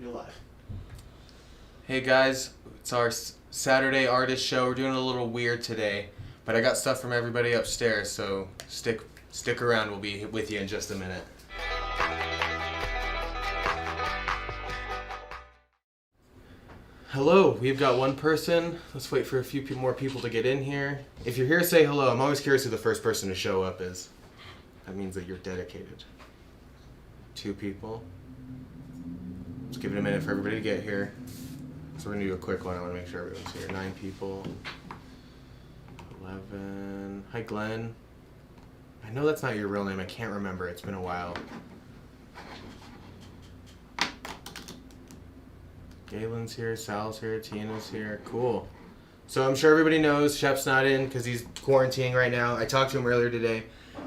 You're live. Hey guys, it's our Saturday artist show. We're doing a little weird today, but I got stuff from everybody upstairs, so stick around. We'll be with you in just a minute. Hello, we've got one person. Let's wait for a few more people to get in here. If you're here, say hello. I'm always curious who the first person to show up is. That means that you're dedicated. 2 people. Let's give it a minute for everybody to get here. So we're going to do a quick one. I want to make sure everyone's here. 9 people. 11. Hi, Glenn. I know that's not your real name. I can't remember. It's been a while. Galen's here. Sal's here. Tina's here. Cool. So I'm sure everybody knows Shep's not in because he's quarantining right now. I talked to him earlier today.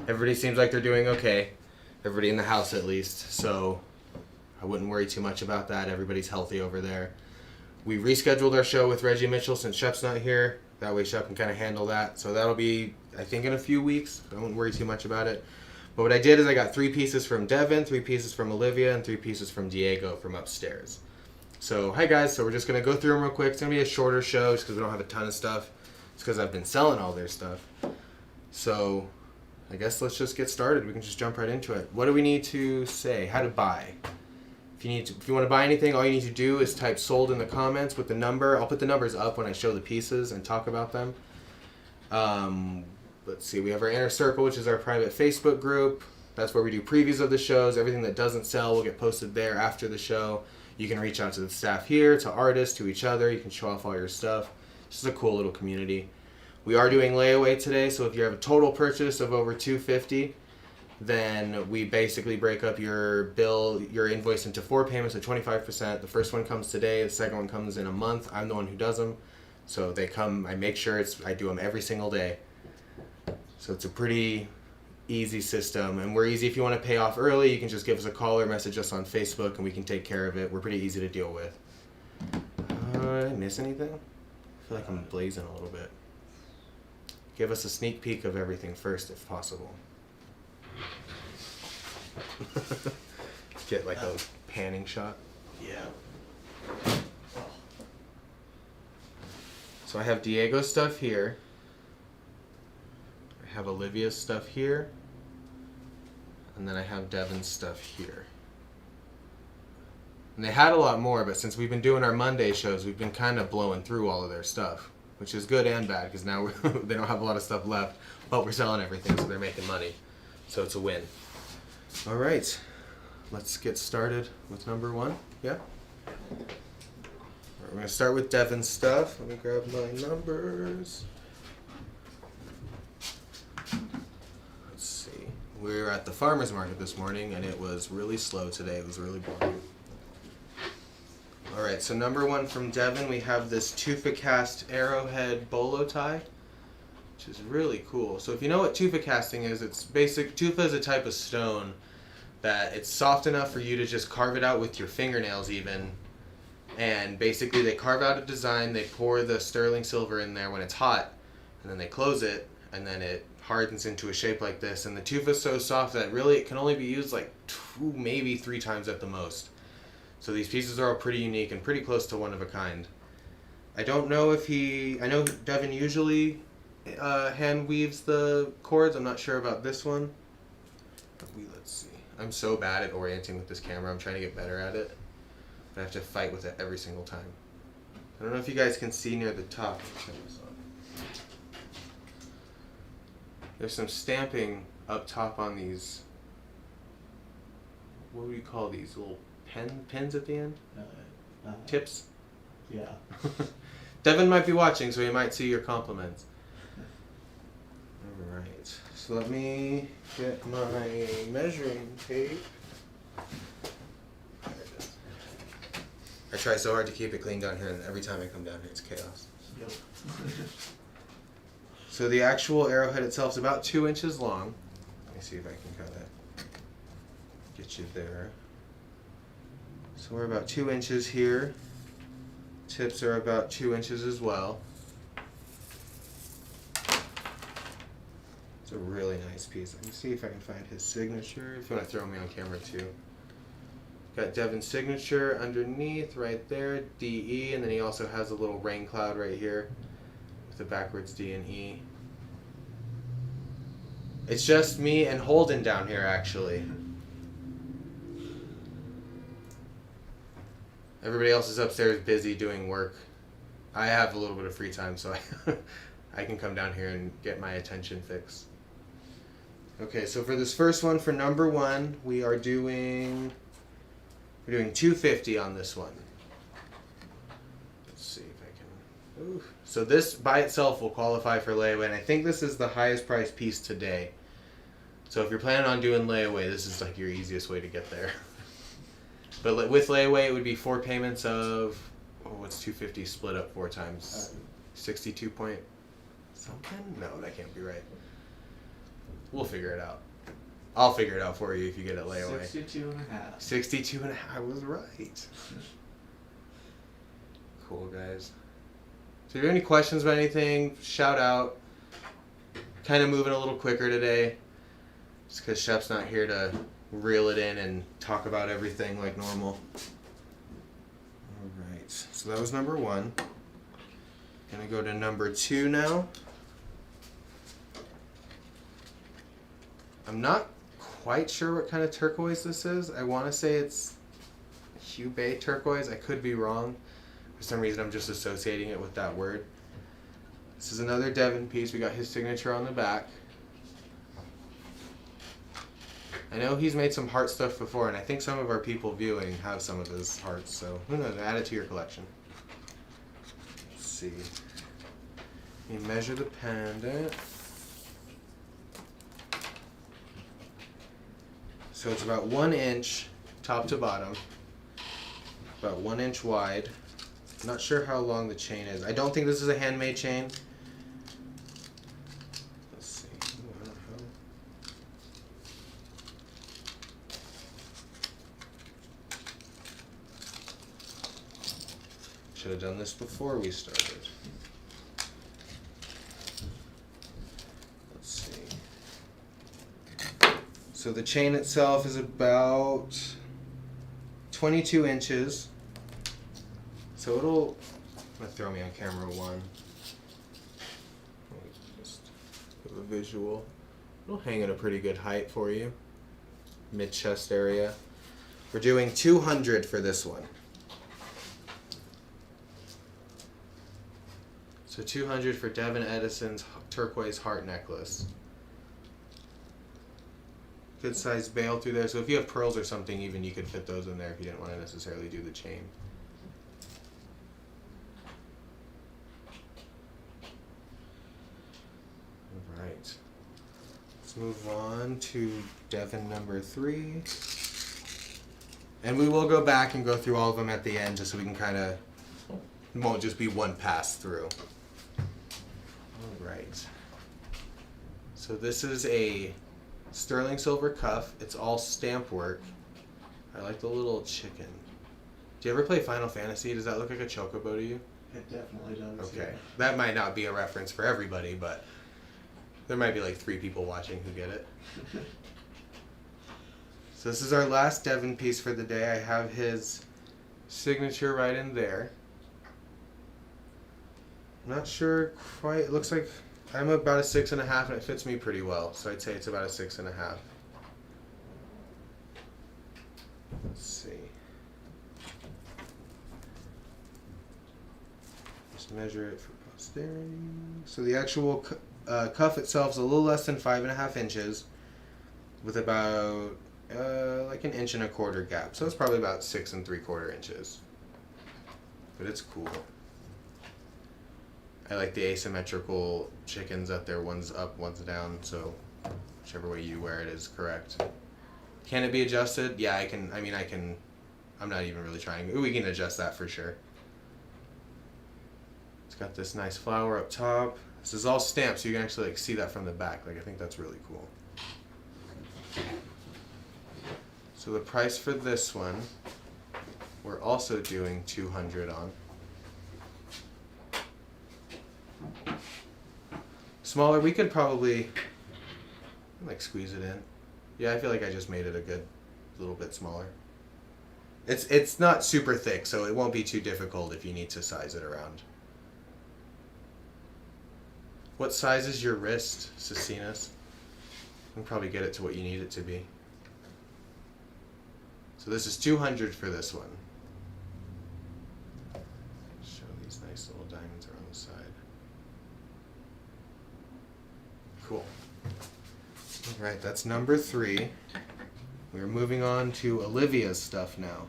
Everybody seems like they're doing okay. Everybody in the house at least. So I wouldn't worry too much about that. Everybody's healthy over there. We rescheduled our show with Reggie Mitchell since Shep's not here. That way Shep can kind of handle that. So that'll be, I think, in a few weeks. I won't worry too much about it. But what I did is I got 3 pieces from Devin, 3 pieces from Olivia, and 3 pieces from Diego from upstairs. So, hi guys. So we're just going to go through them real quick. It's going to be a shorter show just because we don't have a ton of stuff. It's because I've been selling all their stuff. So I guess let's just get started. We can just jump right into it. What do we need to say? How to buy? If you want to buy anything, all you need to do is type sold in the comments with the number. I'll put the numbers up when I show the pieces and talk about them. Let's see. We have our Inner Circle, which is our private Facebook group. That's where we do previews of the shows. Everything that doesn't sell will get posted there after the show. You can reach out to the staff here, to artists, to each other. You can show off all your stuff. It's just a cool little community. We are doing layaway today, so if you have a total purchase of over $250, then we basically break up your bill, your invoice into 4 payments of 25%. The first one comes today, the second one comes in a month. I'm the one who does them. So they come, I make sure I do them every single day. So it's a pretty easy system, and we're easy. If you want to pay off early, you can just give us a call or message us on Facebook and we can take care of it. We're pretty easy to deal with. Did I miss anything? I feel like I'm blazing a little bit. Give us a sneak peek of everything first if possible. Get like a panning shot. Yeah. So I have Diego's stuff here. I have Olivia's stuff here. And then I have Devin's stuff here. And they had a lot more, but since we've been doing our Monday shows, we've been kind of blowing through all of their stuff, which is good and bad because now they don't have a lot of stuff left, but we're selling everything, so they're making money. So it's a win. All right, let's get started with number 1. Yeah? We're going to start with Devin's stuff. Let me grab my numbers. Let's see. We were at the farmer's market this morning, and it was really slow today. It was really boring. All right, so number 1 from Devin, we have this Tufa cast Arrowhead Bolo tie, which is really cool. So if you know what tufa casting is, it's basic. Tufa is a type of stone that it's soft enough for you to just carve it out with your fingernails even. And basically they carve out a design, they pour the sterling silver in there when it's hot, and then they close it, and then it hardens into a shape like this. And the tufa is so soft that really it can only be used like 2, maybe 3 times at the most. So these pieces are all pretty unique and pretty close to one of a kind. I don't know if I know Devin usually hand weaves the cords. I'm not sure about this one. Let's see. I'm so bad at orienting with this camera. I'm trying to get better at it. But I have to fight with it every single time. I don't know if you guys can see near the top. There's some stamping up top on these. What would you call these? Little pins at the end? Tips? Yeah. Devin might be watching, so he might see your compliments. Alright, so let me get my measuring tape. There it is. I try so hard to keep it clean down here, and every time I come down here it's chaos. Yep. So the actual arrowhead itself is about 2 inches long. Let me see if I can kind of get you there. So we're about 2 inches here. Tips are about 2 inches as well. It's a really nice piece. Let me see if I can find his signature. If you want to throw me on camera too. Got Devin's signature underneath right there, DE, and then he also has a little rain cloud right here with the backwards D and E. It's just me and Holden down here, actually. Everybody else is upstairs busy doing work. I have a little bit of free time, so I can come down here and get my attention fixed. Okay, so for this first one, for number 1, we're doing $250 on this one. Let's see if I can. Ooh. So this by itself will qualify for layaway, and I think this is the highest priced piece today. So if you're planning on doing layaway, this is like your easiest way to get there. But with layaway, it would be 4 payments of, what's 250 split up 4 times? 62 point something? No, that can't be right. We'll figure it out. I'll figure it out for you if you get it layaway. 62 and a half. 62 and a half. I was right. Cool, guys. So if you have any questions about anything, shout out. Kind of moving a little quicker today. Just because Shep's not here to reel it in and talk about everything like normal. Alright, so that was number 1. Gonna go to number 2 now. I'm not quite sure what kind of turquoise this is. I want to say it's Hue Bay turquoise. I could be wrong. For some reason I'm just associating it with that word. This is another Devin piece. We got his signature on the back. I know he's made some heart stuff before, and I think some of our people viewing have some of his hearts, so who knows, add it to your collection. Let's see. You measure the pendant. So it's about 1 inch top to bottom, about 1 inch wide. Not sure how long the chain is. I don't think this is a handmade chain. Let's see. Ooh, I don't know. Should have done this before we started. Let's see. So the chain itself is about 22 inches. So it'll, I'm gonna throw me on camera 1. Just give a visual. It'll hang at a pretty good height for you. Mid-chest area. We're doing 200 for this one. So 200 for Devin Edison's turquoise heart necklace. Good sized bail through there. So if you have pearls or something, even you could fit those in there if you didn't want to necessarily do the chain. All right. Let's move on to Devin number 3. And we will go back and go through all of them at the end just so we can kind of, it won't just be one pass through. Right. So this is a sterling silver cuff. It's all stamp work. I like the little chicken. Do you ever play Final Fantasy? Does that look like a chocobo to you? It definitely does. Okay. Yeah. That might not be a reference for everybody, but there might be like 3 people watching who get it. So this is our last Devin piece for the day. I have his signature right in there. I'm not sure quite. It looks like I'm about a 6.5 and it fits me pretty well. So I'd say it's about a 6.5. Let's see. Just measure it for posterity. So the actual cuff itself is a little less than 5.5 inches with about like 1 1/4 inch gap. So it's probably about 6 3/4 inches. But it's cool. I like the asymmetrical chickens that they're one's up, one's down, so whichever way you wear it is correct. Can it be adjusted? Yeah, I can. I'm not even really trying. We can adjust that for sure. It's got this nice flower up top. This is all stamped, so you can actually like see that from the back. Like I think that's really cool. So the price for this one, we're also doing 200 on. Smaller, we could probably like squeeze it in. Yeah, I feel like I just made it a good little bit smaller. It's not super thick, so it won't be too difficult if you need to size it around. What size is your wrist, Cecinas? You can probably get it to what you need it to be. So this is 200 for this one. Show these nice little diamonds around the side. Cool. Alright, that's number 3. We're moving on to Olivia's stuff now.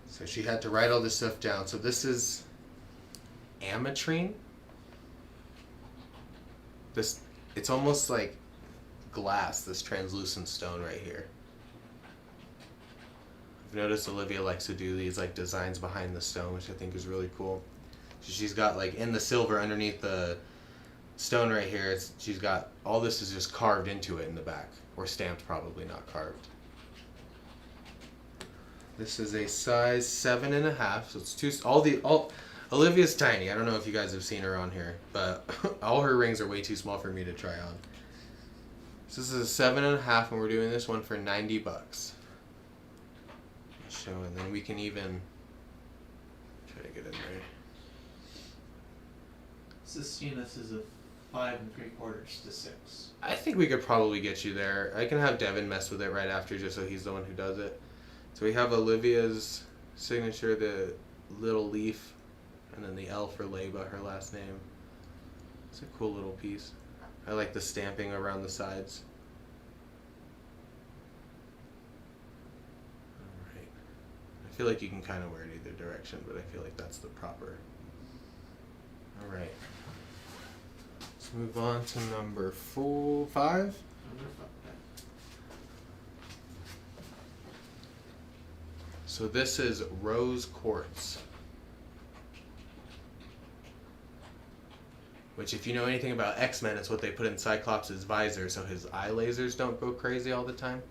So she had to write all this stuff down. So this is ametrine. It's almost like glass, this translucent stone right here. I've noticed Olivia likes to do these like designs behind the stone, which I think is really cool. So she's got like in the silver underneath the stone right here, she's got all this is just carved into it in the back, or stamped, probably not carved. This is a size 7.5, so it's Olivia's tiny. I don't know if you guys have seen her on here, but all her rings are way too small for me to try on. So this is a 7.5, and we're doing this one for $90. So, and then we can even try to get in there. Cecinas is a 5 3/4 to 6. I think we could probably get you there. I can have Devin mess with it right after, just so he's the one who does it. So we have Olivia's signature, the little leaf, and then the L for Leba, her last name. It's a cool little piece. I like the stamping around the sides. Alright. I feel like you can kind of wear it either direction, but I feel like that's the proper. Alright. Let's move on to number 5. Number 5. So this is rose quartz. Which, if you know anything about X-Men, it's what they put in Cyclops' visor so his eye lasers don't go crazy all the time.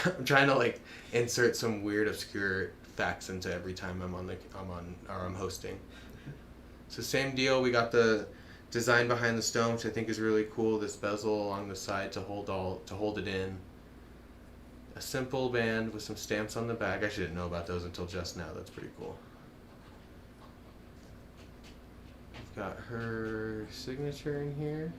I'm trying to like insert some weird, obscure facts into every time I'm hosting. So same deal. We got the design behind the stone, which I think is really cool. This bezel along the side to hold it in. A simple band with some stamps on the back. I actually didn't know about those until just now. That's pretty cool. We've got her signature in here.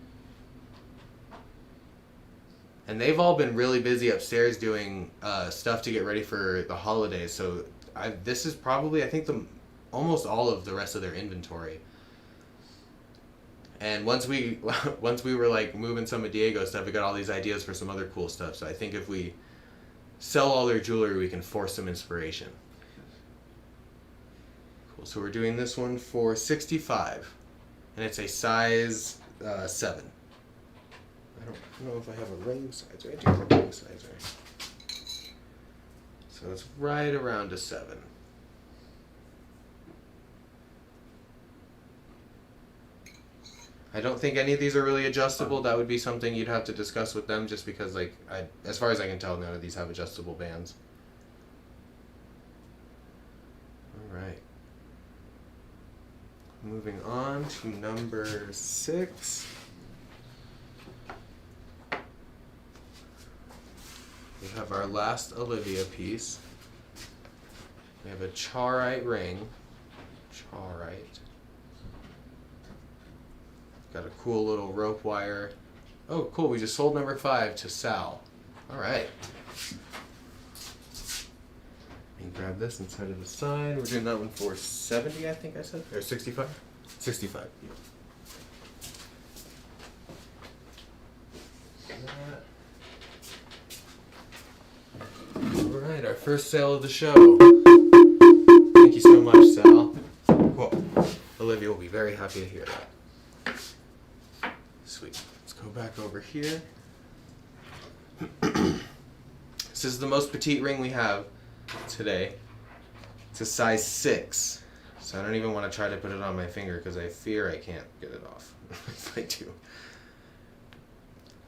And they've all been really busy upstairs doing stuff to get ready for the holidays. So this is probably, I think, almost all of the rest of their inventory. And once we were like moving some of Diego's stuff, we got all these ideas for some other cool stuff. So I think if we sell all their jewelry, we can force some inspiration. Cool. So we're doing this one for $65, and it's a size 7. I don't know if I have a ring sizer. I do have a ring sizer. So it's right around a 7. I don't think any of these are really adjustable. That would be something you'd have to discuss with them, just because, like, as far as I can tell, none of these have adjustable bands. All right. Moving on to number 6. We have our last Olivia piece. We have a chaurite ring. Chaurite. Got a cool little rope wire. Oh, cool. We just sold number 5 to Sal. All right. You can grab this and set it aside. We're doing that one for 70, I think I said. Or 65? 65. All right, our first sale of the show. Thank you so much, Sal. Cool. Olivia will be very happy to hear that. Sweet. Let's go back over here. This is the most petite ring we have today. It's a size 6. So I don't even want to try to put it on my finger because I fear I can't get it off if I do.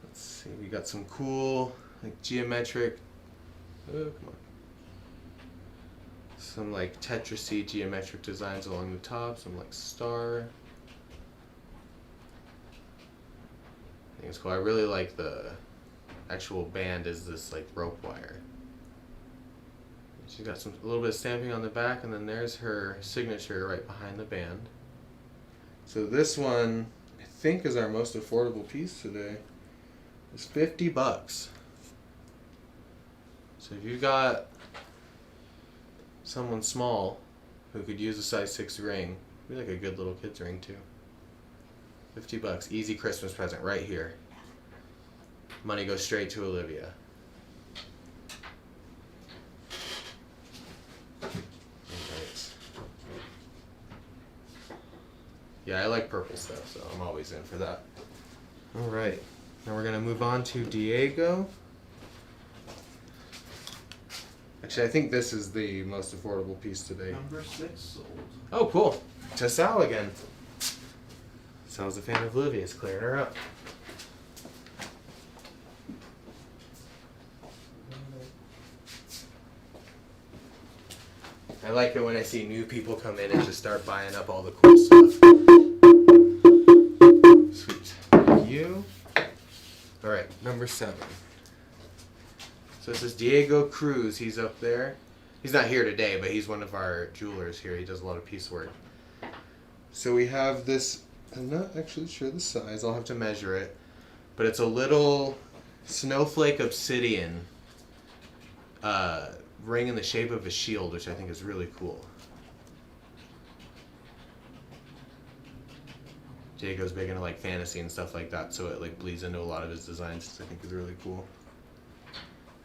Let's see. We got some cool, like, geometric. Oh, come on. Some, like, Tetris-y geometric designs along the top. Some, like, star. I think it's cool. I really like the actual band is this like rope wire. She's got a little bit of stamping on the back, and then there's her signature right behind the band. So this one, I think, is our most affordable piece today. It's $50. So if you've got someone small who could use a size 6 ring, it'd be like a good little kid's ring too. $50, easy Christmas present right here. Money goes straight to Olivia. Alright. Yeah, I like purple stuff, so I'm always in for that. Alright, now we're gonna move on to Diego. Actually, I think this is the most affordable piece today. Number 6 sold. Oh, cool. To Sal again. Sal's a fan of Olivia's, clearing her up. I like it when I see new people come in and just start buying up all the cool stuff. Sweet. Thank you. Alright, number 7. So this is Diego Cruz. He's up there. He's not here today, but he's one of our jewelers here. He does a lot of piecework. So we have this, I'm not actually sure the size. I'll have to measure it. But it's a little snowflake obsidian ring in the shape of a shield, which I think is really cool. Diego's big into like fantasy and stuff like that, so it like bleeds into a lot of his designs, which I think is really cool.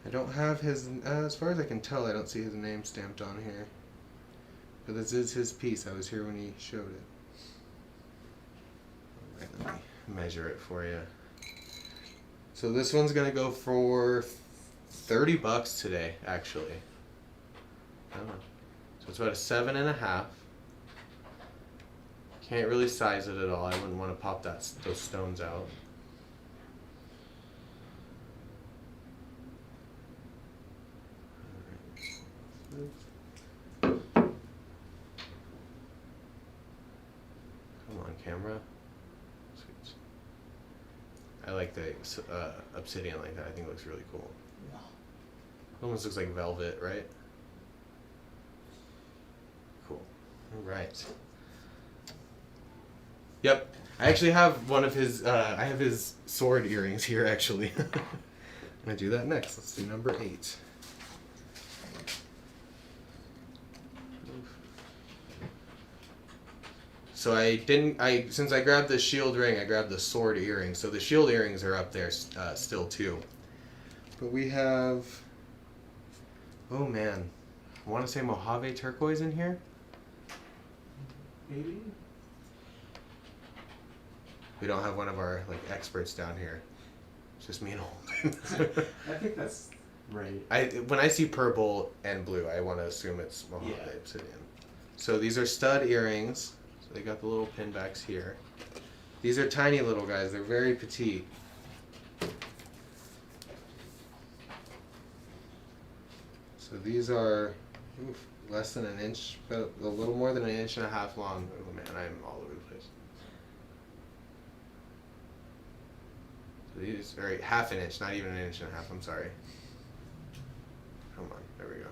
I don't have his, as far as I can tell, I don't see his name stamped on here. But this is his piece. I was here when he showed it. Alright, let me measure it for you. So this one's gonna go for $30 today, actually. I don't know. So it's about a 7.5. Can't really size it at all. I wouldn't want to pop those stones out. Come on, camera. Sweet. I like the obsidian like that. I think it looks really cool. Yeah. Almost looks like velvet, right? Cool. All right. Yep. I actually have one of his, I have his sword earrings here, actually. I'm going to do that next. Let's do number 8. So since I grabbed the shield ring, I grabbed the sword earrings. So the shield earrings are up there still too. But we have, oh man, I want to say Mojave turquoise in here. Maybe? We don't have one of our like experts down here. It's just me and Holden. I think that's right. When I see purple and blue, I want to assume it's Mojave obsidian. So these are stud earrings. So they got the little pin backs here. These are tiny little guys. They're very petite. So these are less than an inch, about a little more than 1.5 inches long. Oh man, I'm all over the place. So these are 1/2 inch, not even 1.5 inches. I'm sorry. Come on, there we go.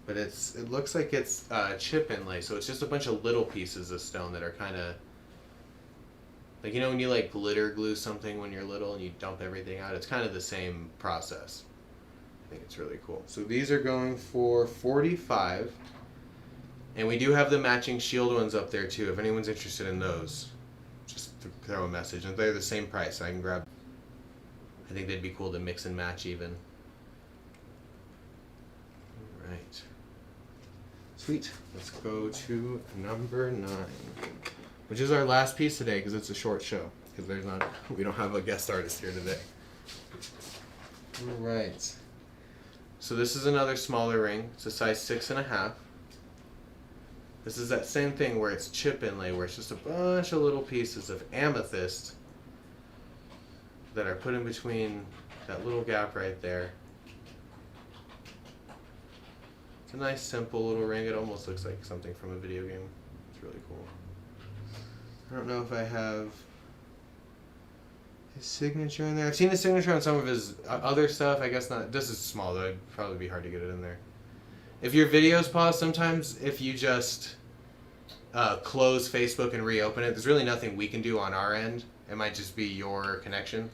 But it looks like it's chip inlay, so it's just a bunch of little pieces of stone that are kind of like, you know when you like glitter glue something when you're little and you dump everything out? It's kind of the same process. I think it's really cool. So these are going for $45, and we do have the matching shield ones up there too. If anyone's interested in those, just throw a message, and they're the same price. I can grab. I think they'd be cool to mix and match even. All right. Sweet. Let's go to number 9, which is our last piece today because it's a short show. Because we don't have a guest artist here today. All right. So this is another smaller ring. It's a size 6.5. This is that same thing where it's chip inlay, where it's just a bunch of little pieces of amethyst that are put in between that little gap right there. It's a nice, simple little ring. It almost looks like something from a video game. It's really cool. I don't know if I have his signature in there. I've seen his signature on some of his other stuff. I guess not. This is small, though. It'd probably be hard to get it in there. If your video's paused, sometimes if you just close Facebook and reopen it, there's really nothing we can do on our end. It might just be your connection.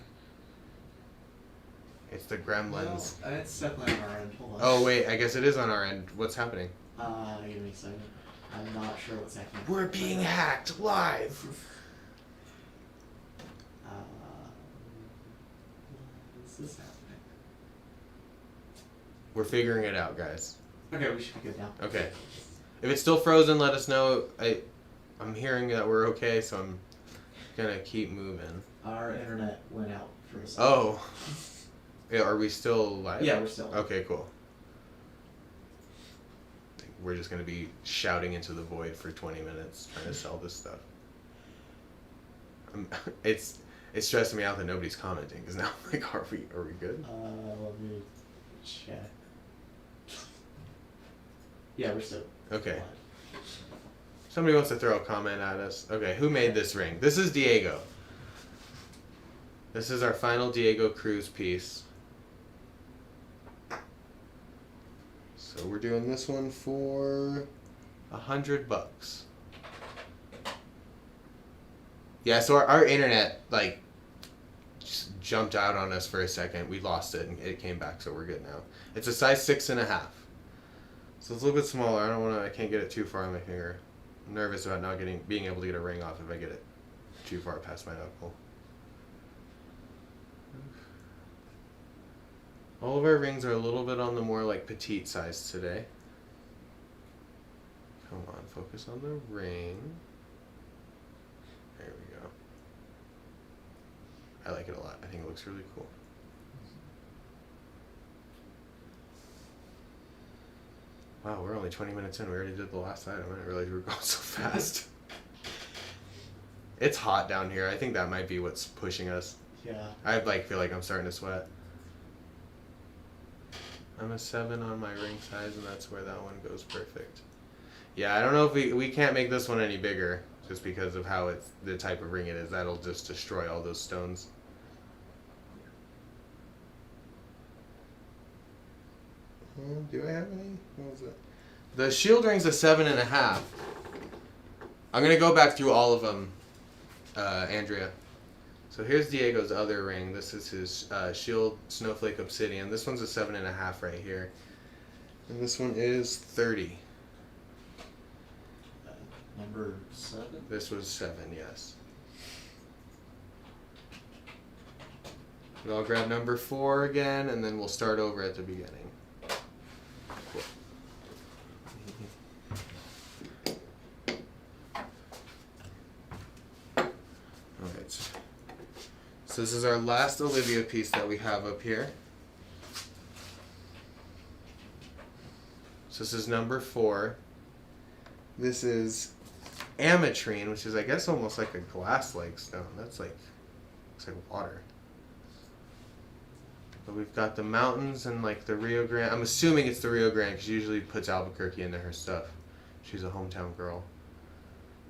It's the gremlins. No, it's definitely on our end. Hold on. Oh, wait. I guess it is on our end. What's happening? Give me a second. I'm not sure what's happening. We're being hacked live. What is happening? We're figuring it out, guys. Okay, we should be good now. Okay. If it's still frozen, let us know. I'm hearing that we're okay, so I'm gonna keep moving. Our internet went out for a second. Oh. Yeah, are we still live? Yeah, we're still. Okay, cool. We're just gonna be shouting into the void for 20 minutes trying to sell this stuff. It's stressing me out that nobody's commenting because now I'm like, are we good? Let me check. Yeah, we're still. Okay. Live. Somebody wants to throw a comment at us. Okay, who made this ring? This is Diego. This is our final Diego Cruz piece. So we're doing this one for $100. Yeah, so our internet like just jumped out on us for a second. We lost it and it came back, so we're good now. It's a size 6.5. So it's a little bit smaller. I can't get it too far on my finger. I'm nervous about not being able to get a ring off if I get it too far past my knuckle. All of our rings are a little bit on the more like petite size today. Come on, focus on the ring. There we go. I like it a lot. I think it looks really cool. Wow, we're only 20 minutes in. We already did the last item. I didn't realize we were going so fast. It's hot down here. I think that might be what's pushing us. Yeah. I feel like I'm starting to sweat. I'm a 7 on my ring size, and that's where that one goes perfect. Yeah, I don't know if we can't make this one any bigger, just because of how the type of ring it is. That'll just destroy all those stones. Do I have any? What was it? The shield ring's a 7.5. I'm gonna go back through all of them, Andrea. So here's Diego's other ring. This is his shield snowflake obsidian. This one's a 7.5 right here, and this one is 30. Number 7. This was 7, yes. And I'll grab number 4 again, and then we'll start over at the beginning. Cool. Alright. So this is our last Olivia piece that we have up here. So this is number 4. This is ametrine, which is, I guess, almost like a glass-like stone. That's like, looks like water. But we've got the mountains and like the Rio Grande. I'm assuming it's the Rio Grande because she usually puts Albuquerque into her stuff. She's a hometown girl.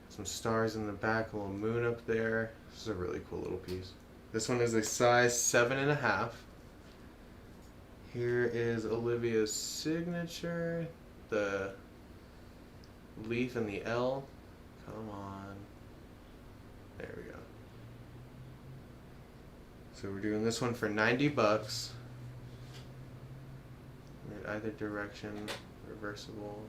Some stars in the back, a little moon up there. This is a really cool little piece. This one is a size 7.5. Here is Olivia's signature. The leaf and the L. Come on. There we go. So we're doing this one for $90. In either direction, reversible.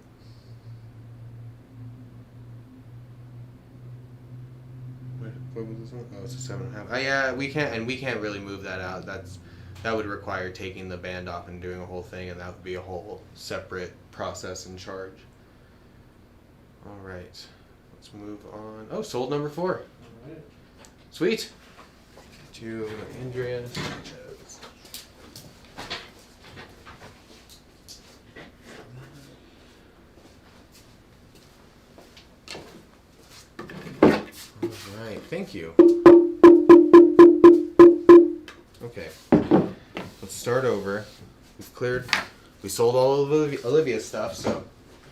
What was this one? Oh, it's a 7.5. Oh yeah, we can't really move that out. That would require taking the band off and doing a whole thing, and that would be a whole separate process and charge. All right, let's move on. Oh, sold number 4. All right. Sweet. To Andrea. Alright, thank you. Okay, let's start over. We sold all of Olivia's stuff, so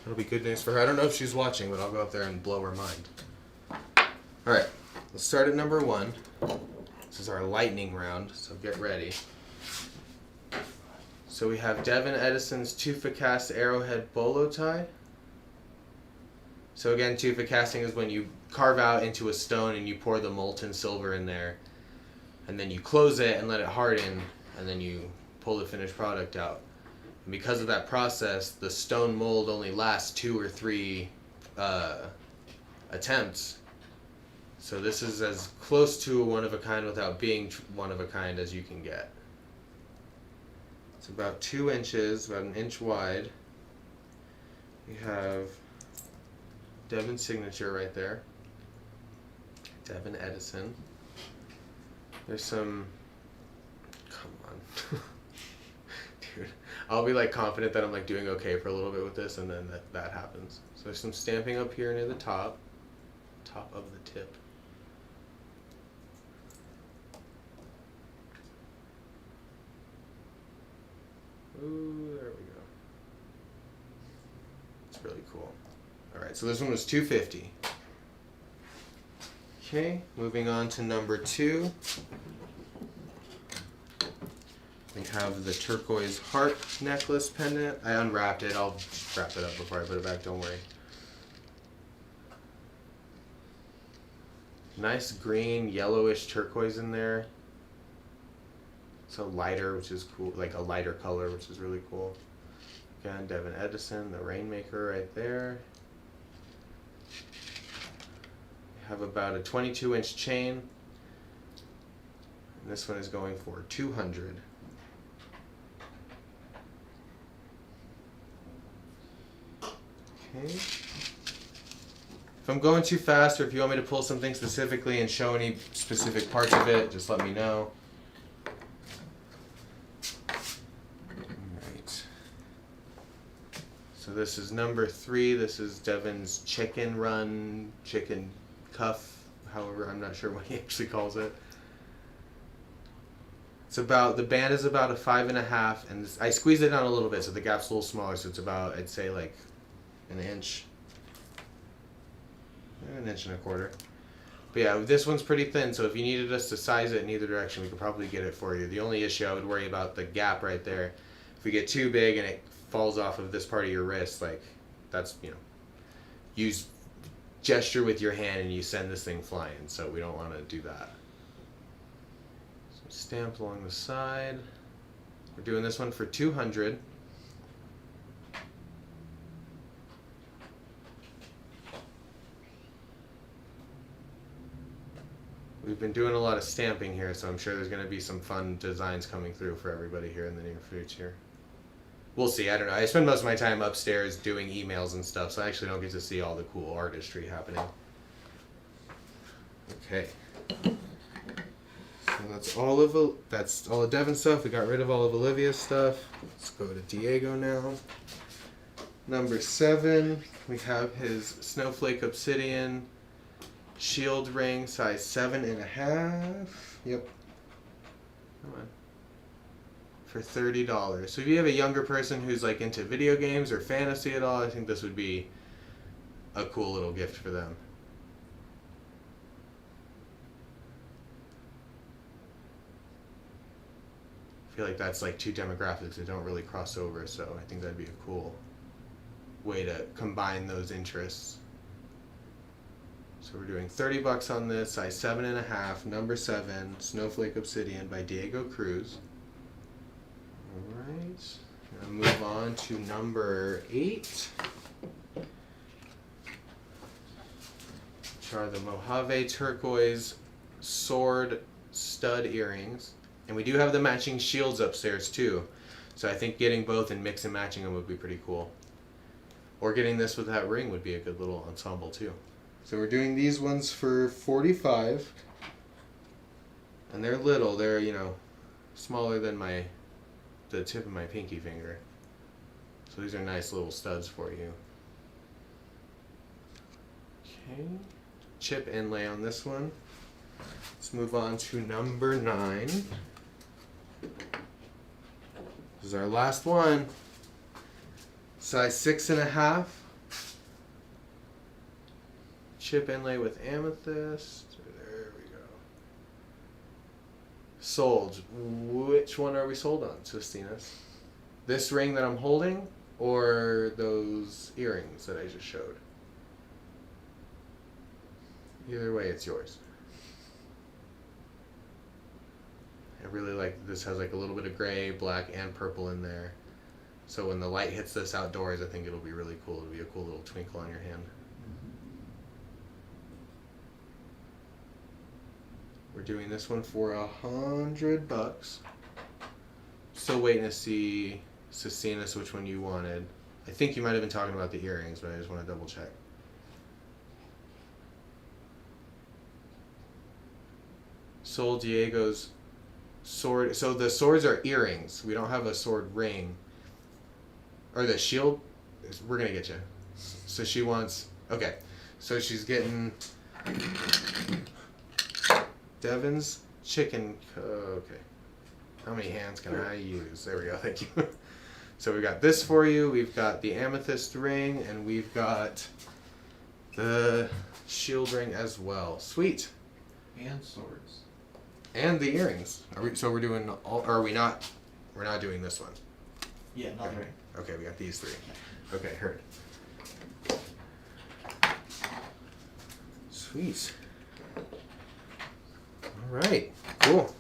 that'll be good news for her. I don't know if she's watching, but I'll go up there and blow her mind. Alright, let's start at number 1. This is our lightning round, so get ready. So we have Devin Edison's Tufa cast Arrowhead Bolo tie. So again, Tufa casting is when you carve out into a stone and you pour the molten silver in there, and then you close it and let it harden, and then you pull the finished product out. And because of that process, the stone mold only lasts 2 or 3 attempts. So this is as close to a one-of-a-kind without being one-of-a-kind as you can get. It's about 2 inches, about 1 inch wide. We have Devin's signature right there. Devin Edison. There's some... Come on. Dude. I'll be like confident that I'm like doing okay for a little bit with this, and then that happens. So there's some stamping up here near the top of the tip. Ooh, there we go. It's really cool. Alright, so this one was $2.50. Okay, moving on to number 2. We have the turquoise heart necklace pendant. I unwrapped it. I'll wrap it up before I put it back, don't worry. Nice green, yellowish turquoise in there. It's a lighter, which is cool, like a lighter color, which is really cool. Again, Devin Edison, the Rainmaker right there. We have about a 22-inch chain. And this one is going for $200. Okay. If I'm going too fast, or if you want me to pull something specifically and show any specific parts of it, just let me know. Alright. So this is number 3. This is Devin's chicken run, chicken cuff, however, I'm not sure what he actually calls it. It's about, the band is about a 5.5, and this, I squeezed it down a little bit, so the gap's a little smaller, so it's about, I'd say like 1 inch. 1.25 inches. But yeah, this one's pretty thin, so if you needed us to size it in either direction, we could probably get it for you. The only issue I would worry about the gap right there. If we get too big and it falls off of this part of your wrist, like, that's, you know, use gesture with your hand and you send this thing flying, so we don't want to do that. So stamped along the side. We're doing this one for $200. We've been doing a lot of stamping here, so I'm sure there's going to be some fun designs coming through for everybody here in the near future. We'll see, I don't know. I spend most of my time upstairs doing emails and stuff, so I actually don't get to see all the cool artistry happening. Okay. So that's all of Devin's stuff. We got rid of all of Olivia's stuff. Let's go to Diego now. Number 7, we have his Snowflake Obsidian shield ring, size 7.5. Yep. Come on. For $30. So if you have a younger person who's like into video games or fantasy at all, I think this would be a cool little gift for them. I feel like that's like 2 demographics that don't really cross over, so I think that'd be a cool way to combine those interests. So we're doing $30 on this, size 7.5, number 7, Snowflake Obsidian by Diego Cruz. Alright, gonna move on to number 8, which are the Mojave Turquoise sword stud earrings. And we do have the matching shields upstairs too. So I think getting both and mix and matching them would be pretty cool. Or getting this with that ring would be a good little ensemble too. So we're doing these ones for $45. And they're little, they're, you know, smaller than the tip of my pinky finger. So these are nice little studs for you. Okay. Chip inlay on this one. Let's move on to number 9. This is our last one. Size 6.5. Chip inlay with amethyst. There we go. Sold. Which one are we sold on, Sistinas? This ring that I'm holding, or those earrings that I just showed? Either way, it's yours. I really like this. Has like a little bit of gray, black, and purple in there. So when the light hits this outdoors, I think it'll be really cool. It'll be a cool little twinkle on your hand. We're doing this one for $100. Still waiting to see, Sistinas, which one you wanted. I think you might have been talking about the earrings, but I just want to double check. Sol Diego's sword. So the swords are earrings. We don't have a sword ring. Or the shield. We're going to get you. So she wants... Okay. So she's getting... Devin's chicken... Okay. How many hands can I use? There we go. Thank you. So we've got this for you. We've got the amethyst ring. And we've got the shield ring as well. Sweet. And swords. And the earrings. So we're doing all... Or are we not... We're not doing this one. Yeah, not right. Okay, we got these three. Okay, heard. Sweet. All right, cool.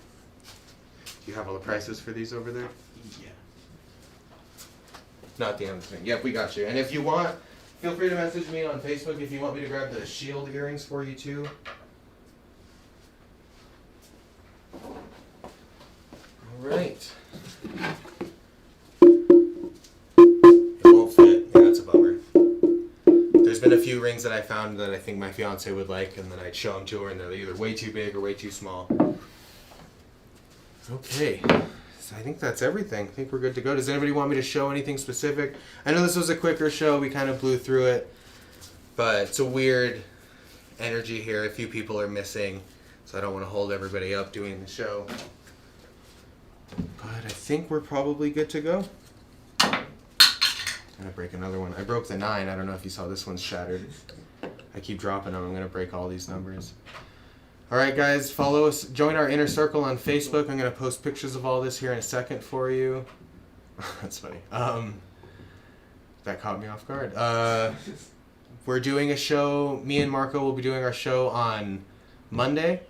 Do you have all the prices for these over there? Yeah. Not the end thing. Yep, we got you. And if you want, feel free to message me on Facebook if you want me to grab the shield earrings for you too. All right. That's a bummer. There's been a few rings that I found that I think my fiance would like, and then I'd show them to her, and they're either way too big or way too small. Okay, so I think that's everything. I think we're good to go. Does anybody want me to show anything specific? I know this was a quicker show. We kind of blew through it, but it's a weird energy here. A few people are missing, so I don't want to hold everybody up doing the show. But I think we're probably good to go. I'm gonna break another one. I broke the 9. I don't know if you saw this one's shattered. I keep dropping them. I'm gonna break all these numbers. All right, guys, follow us. Join our inner circle on Facebook. I'm gonna post pictures of all this here in a second for you. That's funny. That caught me off guard. We're doing a show. Me and Marco will be doing our show on Monday.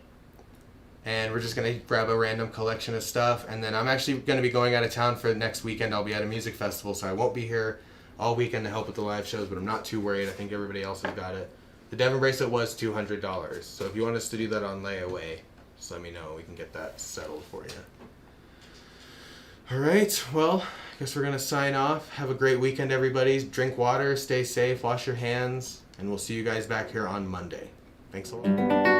And we're just going to grab a random collection of stuff. And then I'm actually going to be going out of town for the next weekend. I'll be at a music festival, so I won't be here all weekend to help with the live shows, but I'm not too worried. I think everybody else has got it. The Devon bracelet was $200. So if you want us to do that on layaway, just let me know. We can get that settled for you. All right. Well, I guess we're going to sign off. Have a great weekend, everybody. Drink water, stay safe, wash your hands, and we'll see you guys back here on Monday. Thanks a lot.